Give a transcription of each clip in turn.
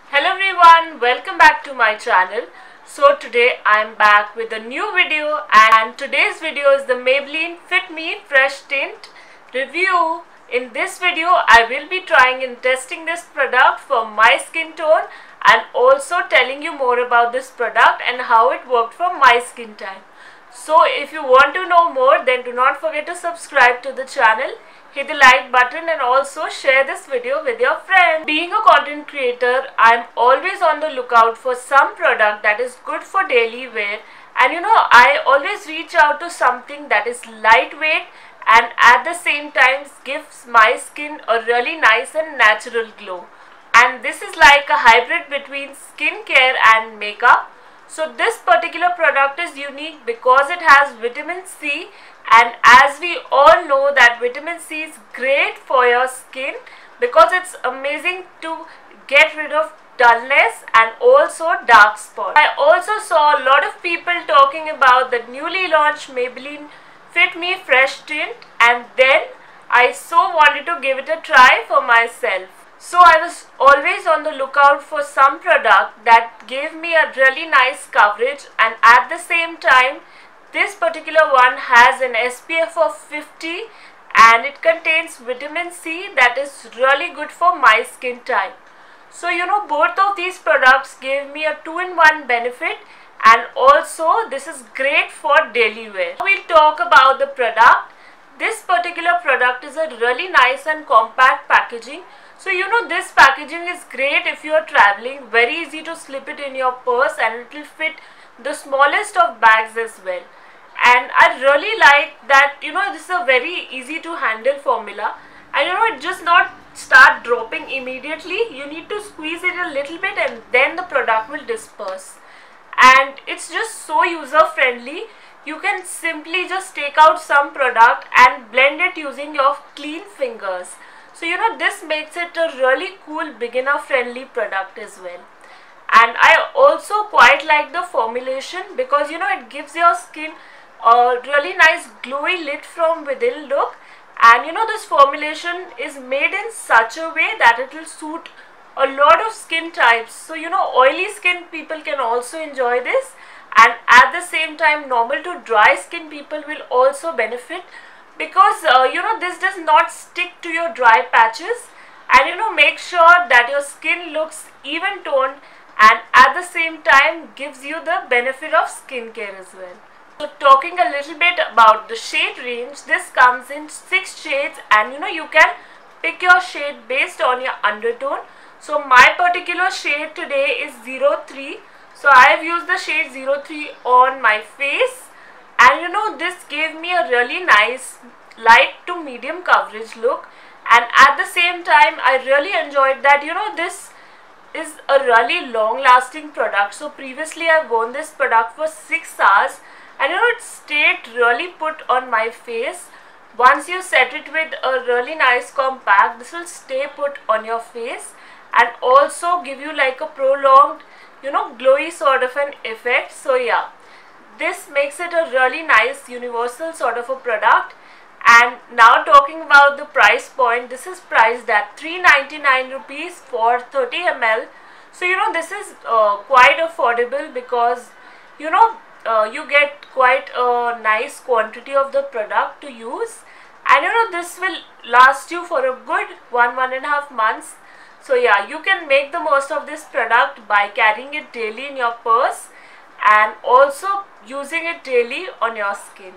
Hello everyone, welcome back to my channel. So today I am back with a new video, and today's video is the Maybelline Fit Me Fresh Tint review. In this video I will be trying and testing this product for my skin tone and also telling you more about this product and how it worked for my skin type. So if you want to know more, then do not forget to subscribe to the channel, hit the like button and also share this video with your friends. Being a content creator, I am always on the lookout for some product that is good for daily wear, and I always reach out to something that is lightweight and at the same time gives my skin a really nice and natural glow. And this is like a hybrid between skincare and makeup. So this particular product is unique because it has vitamin C, and as we all know that vitamin C is great for your skin because it's amazing to get rid of dullness and also dark spots. I also saw a lot of people talking about the newly launched Maybelline Fit Me Fresh Tint, and then I so wanted to give it a try for myself. So I was always on the lookout for some product that gave me a really nice coverage, and at the same time this particular one has an SPF of 50 and it contains vitamin C that is really good for my skin type. So both of these products gave me a 2-in-1 benefit, and also this is great for daily wear. We'll talk about the product. This particular product is a really nice and compact packaging. So this packaging is great if you are traveling, very easy to slip it in your purse and it will fit the smallest of bags as well. And I really like that this is a very easy to handle formula, and it just not start dropping immediately. You need to squeeze it a little bit and then the product will disperse, and it's just so user friendly. You can simply just take out some product and blend it using your clean fingers. So this makes it a really cool beginner friendly product as well. And I also quite like the formulation because it gives your skin a really nice glowy lit from within look, and this formulation is made in such a way that it will suit a lot of skin types. So oily skin people can also enjoy this, and at the same time normal to dry skin people will also benefit because this does not stick to your dry patches, and make sure that your skin looks even toned and at the same time gives you the benefit of skincare as well. So talking a little bit about the shade range, this comes in 6 shades, and you can pick your shade based on your undertone. So my particular shade today is 03. So I have used the shade 03 on my face, and this gave me a really nice light to medium coverage look, and at the same time I really enjoyed that this is a really long lasting product. So previously I've worn this product for 6 hours, and it stayed really put on my face. Once you set it with a really nice compact, this will stay put on your face and also give you like a prolonged glowy sort of an effect. So yeah, this makes it a really nice universal sort of a product. And now talking about the price point, this is priced at 399 rupees for 30 ml. So this is quite affordable because you get quite a nice quantity of the product to use, and this will last you for a good 1.5 months. So yeah, you can make the most of this product by carrying it daily in your purse and also using it daily on your skin.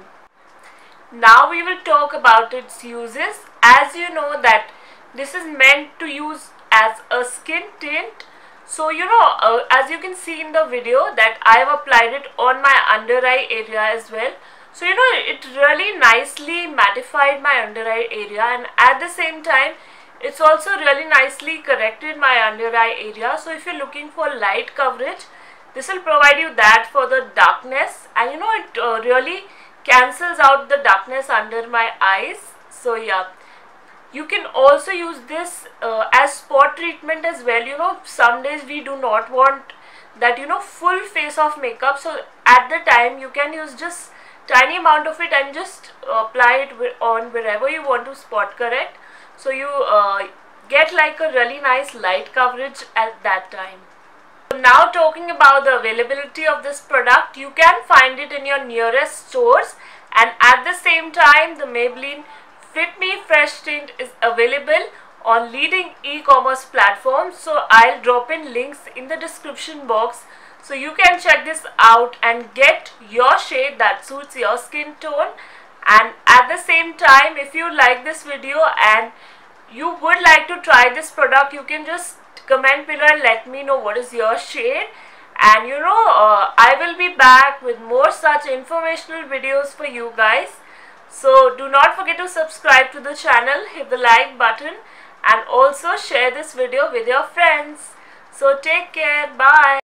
Now we will talk about its uses. As you know that this is meant to use as a skin tint. So as you can see in the video that I have applied it on my under eye area as well. So it really nicely mattified my under eye area, and at the same time it's also really nicely corrected my under eye area. So if you're looking for light coverage, this will provide you that for the darkness, and it really cancels out the darkness under my eyes. So yeah, you can also use this as spot treatment as well. Some days we do not want that full face of makeup, so at the time you can use just tiny amount of it and just apply it on wherever you want to spot correct. So you get like a really nice light coverage at that time. So now talking about the availability of this product, you can find it in your nearest stores, and at the same time the Maybelline Fit Me Fresh Tint is available on leading e-commerce platforms. So I'll drop in links in the description box so you can check this out and get your shade that suits your skin tone. And at the same time, if you like this video and you would like to try this product, you can just comment below and let me know what is your shade. And I will be back with more such informational videos for you guys. So do not forget to subscribe to the channel, hit the like button, and also share this video with your friends. So take care, bye.